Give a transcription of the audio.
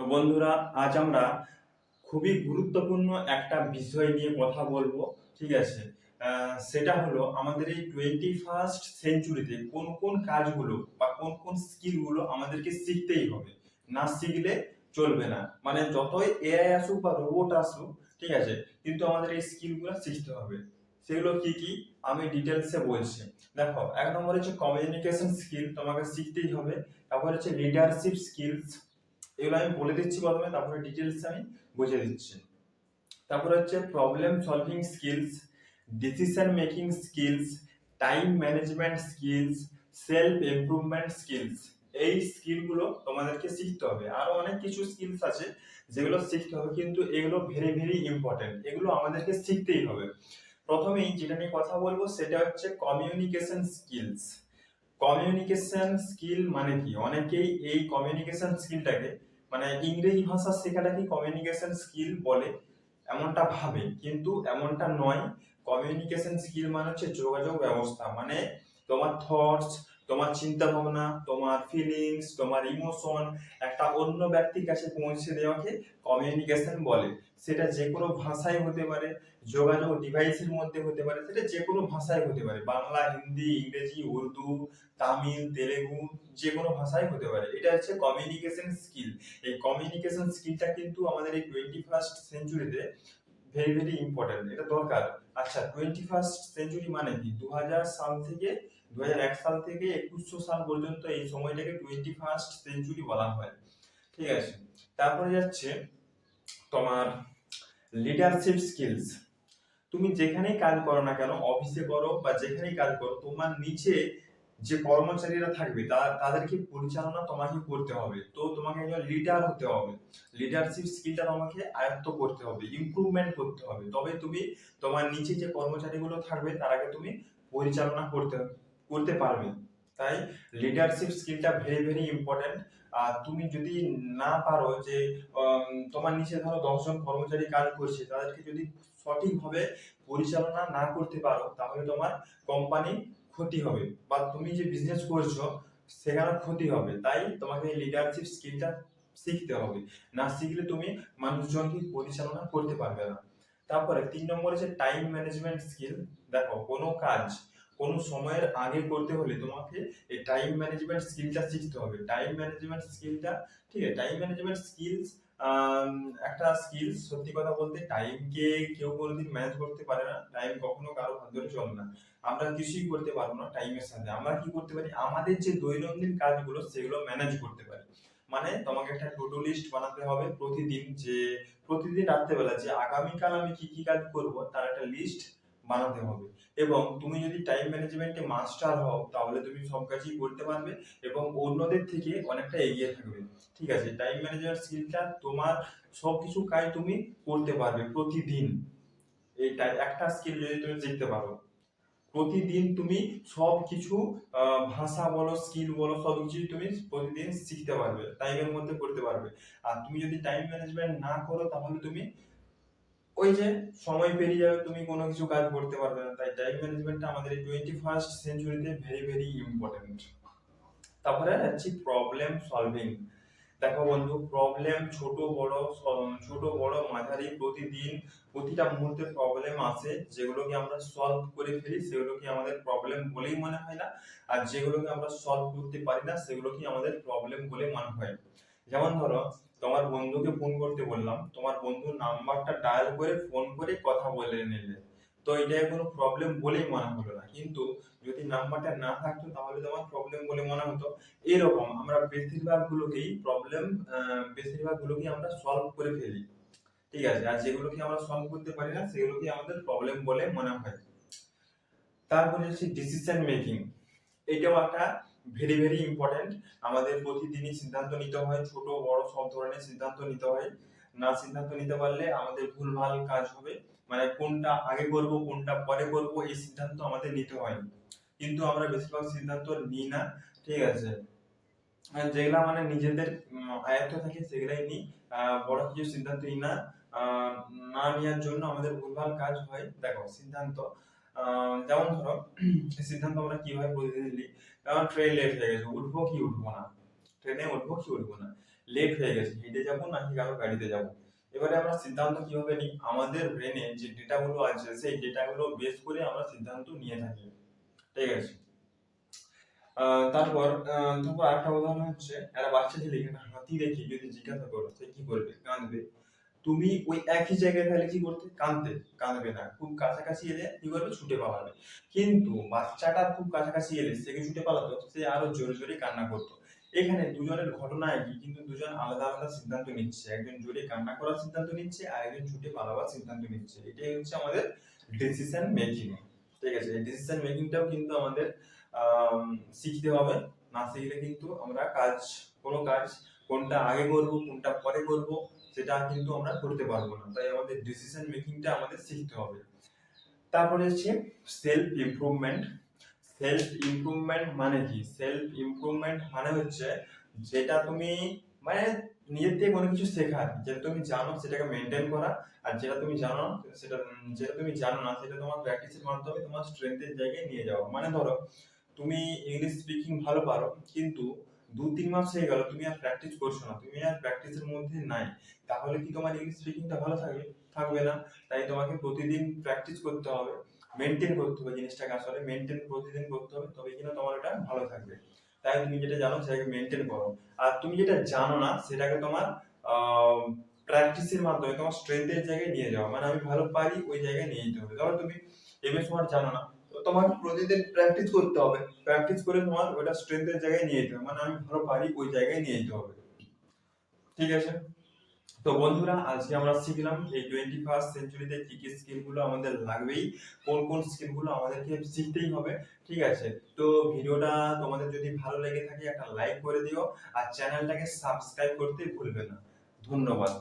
তো বন্ধুরা, আজ আমরা খুবই গুরুত্বপূর্ণ একটা বিষয় নিয়ে কথা বলবো। ঠিক আছে? সেটা হলো আমাদের এই 21st সেঞ্চুরিতে কোন কোন কাজগুলো বা কোন কোন স্কিলগুলো আমাদেরকে শিখতেই হবে, না শিখলে চলবে না। মানে যতই এআই আসুক বা রোবট আসুক, ঠিক আছে, কিন্তু আমাদের এই স্কিলগুলো শিখতে হবে। সেগুলো কি কি আমি ডিটেলসে বলছি। দেখো, এক নম্বর হচ্ছে কমিউনিকেশন স্কিল, তোমাকে শিখতেই হবে। তারপর হচ্ছে লিডারশিপ স্কিলস, এগুলো আমি বলে দিচ্ছি প্রথমে, তারপরে ডিটেলস আমি বুঝিয়ে দিচ্ছি। তারপরে হচ্ছে problem solving skills, decision making skills, time management skills, self improvement skills. এই স্কিলগুলো তোমাদেরকে শিখতে হবে। আরো অনেক কিছু স্কিলস আছে যেগুলো শিখতে হবে, কিন্তু এগুলো ভেরি ভেরি ইম্পর্টেন্ট, এগুলো আমাদেরকে শিখতেই হবে। প্রথমেই যেটা নিয়ে কথা বলবো সেটা হচ্ছে কমিউনিকেশন স্কিলস। কমিউনিকেশন স্কিল মানে কি? অনেকেই এই কমিউনিকেশন স্কিলটাকে মানে ইংরেজি ভাষা শেখাটাকে কমিউনিকেশন স্কিল বলে এমনটা ভাবে, কিন্তু এমনটা নয়। কমিউনিকেশন স্কিল মানে হচ্ছে যোগাযোগ ব্যবস্থা। মানে তোমার থটস, তোমার চিন্তা ভাবনা, তোমার ফিলিংস, তোমার ইমোশন একটা অন্য ব্যক্তির কাছে পৌঁছে দেওয়াকে কমিউনিকেশন বলে। সেটা যে কোনো ভাষায় হতে পারে, যোগাযোগ ডিভাইসের মধ্যে হতে পারে, সেটা যে কোনো ভাষায় হতে পারে, বাংলা, হিন্দি, ইংরেজি, উর্দু, তামিল, তেলেগু, যে কোনো ভাষায় হতে পারে। এটা হচ্ছে কমিউনিকেশন স্কিল। এই কমিউনিকেশন স্কিলটা কিন্তু আমাদের এই 21st সেঞ্চুরিতে ভেরি ভেরি ইম্পর্টেন্ট, এটা দরকার। আচ্ছা, 21st সেঞ্চুরি মানে কি? 2000 সাল থেকে 2001 সাল থেকে 2100 সাল পর্যন্ত এই সময়টাকে 21st সেঞ্চুরি বলা হয়। ঠিক আছে? তারপরে যাচ্ছে তোমার লিডারশিপ স্কিলস। তুমি যেখানেই কাজ করো না কেন, অফিসে করো বা যেখানেই কাজ করো, তোমার নিচে যে কর্মচারীরা থাকবে তাদেরকে পরিচালনা তোমাকে করতে হবে। তো তোমাকে একজন লিডার হতে হবে। লিডারশিপ স্কিলটা তোমাকে আয়ত্ত করতে হবে, ইমপ্রুভমেন্ট করতে হবে, তবে তুমি তোমার নিচে যে কর্মচারীগুলো থাকবে তারাকে তুমি পরিচালনা করতে পারবে। তাই লিডারশিপ স্কিলটা ভেরি ভেরি ইম্পর্টেন্ট। আর তুমি যদি না পারো যে তোমার নিচে ধরো 10 জন কর্মচারী কাজ করছে, তাদেরকে যদি সঠিকভাবে পরিচালনা না করতে পারো, তাহলে তোমার কোম্পানি ক্ষতি হবে, বা তুমি যে বিজনেস করছো সেখানে ক্ষতি হবে। তাই তোমাকে লিডারশিপ স্কিলটা শিখতে হবে, না শিখলে তুমি মানুষজনকে পরিচালনা করতে পারবে না। তারপরে 3 নম্বর হচ্ছে টাইম ম্যানেজমেন্ট স্কিল। দেখো, কোনো কাজ কোনো সময়ের আগে করতে হলে তোমাকে এই টাইম ম্যানেজমেন্ট স্কিলটা শিখতে হবে। টাইম ম্যানেজমেন্ট স্কিলটা, ঠিক আছে, টাইম ম্যানেজমেন্ট স্কিলস একটা স্কিল। সত্যি কথা বলতে টাইমকে কেউ কোনোদিন ম্যানেজ করতে পারে না, টাইম কখনো কারো হাত ধরে চলে না। আমরা কিছুই করতে পারবো না টাইমের সাথে। আমরা কি করতে পারি? আমাদের যে দৈনন্দিন কাজগুলো সেগুলো ম্যানেজ করতে পারি। মানে তোমাকে একটা টু ডু লিস্ট বানাতে হবে প্রতিদিন, যে প্রতিদিন রাত্রেবেলা যে আগামীকাল আমি কি কি কাজ করব তার একটা লিস্ট বানাতে হবে। এবং তুমি যদি টাইম ম্যানেজমেন্টে মাস্টার হও, তাহলে তুমি সব কাজই করতে পারবে এবং অন্যদের থেকে অনেকটা এগিয়ে থাকবে। ঠিক আছে? টাইম ম্যানেজমেন্ট স্কিলটা তোমার সবকিছু কাজ তুমি করতে পারবে প্রতিদিন। এইটা একটা স্কিল যদি তুমি শিখতে পারো, প্রতিদিন তুমি সবকিছু ভাষা বলো, স্কিল বলো, সবকিছু তুমি প্রতিদিন শিখতে পারবে, টাইমের মধ্যে করতে পারবে। আর তুমি যদি টাইম ম্যানেজমেন্ট না করো, তাহলে তুমি ওই যে সময় পেরিয়ে যাবে, তুমি কোনো কিছু কাজ করতে পারবে না। তাই টাইম ম্যানেজমেন্টটা আমাদের এই 21st সেঞ্চুরিতে ভেরি ভেরি ইম্পর্টেন্ট। তারপরে হচ্ছে প্রবলেম সলভিং। দেখো বন্ধু, প্রবলেম ছোট বড় মাঝারি, প্রতিদিন প্রতিটা মুহূর্তে প্রবলেম আসে। যেগুলোকে আমরা সলভ করে ফেলি সেগুলোকে আমাদের প্রবলেম বলেই মনে হয় না, আর যেগুলোকে আমরা সলভ করতে পারি না সেগুলোকে আমাদের প্রবলেম বলে মনে হয়। যেমন ধরো, তোমার বন্ধুকে ফোন করতে বললাম, তোমার বন্ধুর নাম্বারটা ডায়াল করে ফোন করে কথা বলে নিলে, তো এটা কোনো প্রবলেম বলেই মনে হলো না। কিন্তু যদি নাম্বারটা না থাকতো তাহলে তোমার প্রবলেম বলে মনে হতো। এরকম আমরা বেশিরভাগগুলোকেই আমরা সলভ করে ফেলি। ঠিক আছে? আর যেগুলোকে আমরা সলভ করতে পারি না সেগুলোকে আমাদের প্রবলেম বলে মনে হয়। তারপরে হচ্ছে ডিসিশন মেকিং। এটাও একটা ভেরি ভেরি ইম্পর্টেন্ট। আমাদের প্রতিদিনই সিদ্ধান্ত নিতে হয়, ছোট বড় সব ধরনের সিদ্ধান্ত নিতে হয়। না সিদ্ধান্ত নিতে পারলে আমাদের ভুলভাল কাজ হবে। মানে কোনটা আগে করব কোনটা পরে করব এই সিদ্ধান্ত আমাদের নিতে হয়, কিন্তু আমরা বেশিরভাগ সিদ্ধান্ত নিই না। ঠিক আছে? যেগুলা মানে নিজেদের আয়ত্ত থাকে সেগুলাই নিই। বড় কিছু সিদ্ধান্ত নিই না। আহ, না নেওয়ার জন্য আমাদের ভুলভাল কাজ হয়। দেখো, সিদ্ধান্ত যেমন ধরো সিদ্ধান্ত আমরা কিভাবে প্রতিদিন নিই। যেমন ট্রেন লেট হয়ে গেছে, উঠবো কি উঠবো না, ট্রেনে উঠবো কি উঠবো না। লেট হয়ে গেছে, হেঁটে যাবো নাকি কারো গাড়িতে যাব। এবারে আমরা সিদ্ধান্ত কিভাবে নিই, আমাদের ব্রেনে যে ডেটাগুলো আছে সেই ডেটাগুলো বেস করে আমরা সিদ্ধান্ত নিয়ে থাকি, ঠিক আছে। তারপর তারপর আরেকটা উদাহরণ হচ্ছে, একটা বাচ্চা ছেলেকে একটা হাতি দেখে যদি জিজ্ঞাসা করো সে কি করবে, কাঁদবে। তুমি ওই একই জায়গায় তাহলে কি করতে, কাঁদবে না, খুব কাছাকাছি এলে কি করবে, ছুটে পালাবে। কিন্তু বাচ্চাটা খুব কাছাকাছি এলে সে কি ছুটে পালাতো, সে আরো জোরে জোরে কান্না করতো। এখানে দুজনের ঘটনা একই, কিন্তু দুজন আলাদা আলাদা সিদ্ধান্ত নিচ্ছে, একজন জোরে কান্না করার সিদ্ধান্ত নিচ্ছে আর একজন ছুটে পালাবার সিদ্ধান্ত নিচ্ছে। এটাই হচ্ছে আমাদের ডিসিশন মেকিং, ঠিক আছে। এই ডিসিশন মেকিংটাও কিন্তু আমাদের শিখতে হবে, না শিখলে কিন্তু আমরা কোনো কাজ কোনটা আগে করব কোনটা পরে করব সেটা কিন্তু আমরা করতে পারবো না। তাই আমাদের ডিসিশন মেকিংটা আমাদের শিখতে হবে। তারপরে হচ্ছে সেলফ ইমপ্রুভমেন্ট। সেলফ ইমপ্রুভমেন্ট মানে কি, সেলফ ইমপ্রুভমেন্ট মানে হচ্ছে যেটা তুমি মানে নিজের থেকে কোনো কিছু শেখা, যেটা তুমি জানো সেটাকে মেনটেন করা, আর যেটা তুমি জানো না সেটা তোমার প্র্যাকটিসের মাধ্যমে তোমার স্ট্রেংথের জায়গায় নিয়ে যাওয়া। মানে ধরো তুমি ইংলিশ স্পিকিং ভালো পারো, কিন্তু 2-3 মাস হয়ে গেল তুমি আর প্র্যাকটিস করছো না, তুমি আর প্র্যাকটিসের মধ্যে নাই, তাহলে কি তোমার ইংলিশ স্পিকিংটা ভালো থাকবে, থাকবে না। তাই তোমাকে প্রতিদিন প্র্যাকটিস করতে হবে, মেনটেন করতে হবে, জিনিসটাকে আসলে মেনটেন প্রতিদিন করতে হবে, তবে কিনা তোমার এটা ভালো থাকবে। তাই তুমি যেটা জানো সেটাকে মেনটেন করো, আর তুমি যেটা জানো না সেটাকে তোমার প্র্যাকটিসের মাধ্যমে তোমার স্ট্রেংথের জায়গায় নিয়ে যাওয়া। মানে আমি ভালো পারি ওই জায়গায় নিয়ে যেতে হবে। ধরো তুমি এমএস ওয়ার্ড জানো না, তো তোমাকে প্রতিদিন প্র্যাকটিস করতে হবে, প্র্যাকটিস করে তোমার ওটা স্ট্রেংথের জায়গায় নিয়ে যেতে হবে, মানে আমি ভালো পারি ওই জায়গায় নিয়ে যেতে হবে, ঠিক আছে। তো বন্ধুরা আজকে আমরা শিখলাম এই 21st সেঞ্চুরিতে কি কি স্কিলগুলো আমাদের লাগবেই, কোন কোন স্কিলগুলো আমাদেরকে শিখতেই হবে, ঠিক আছে। তো ভিডিওটা তোমাদের যদি ভালো লেগে থাকে একটা লাইক করে দিও, আর চ্যানেলটাকে সাবস্ক্রাইব করতে ভুলবে না। ধন্যবাদ।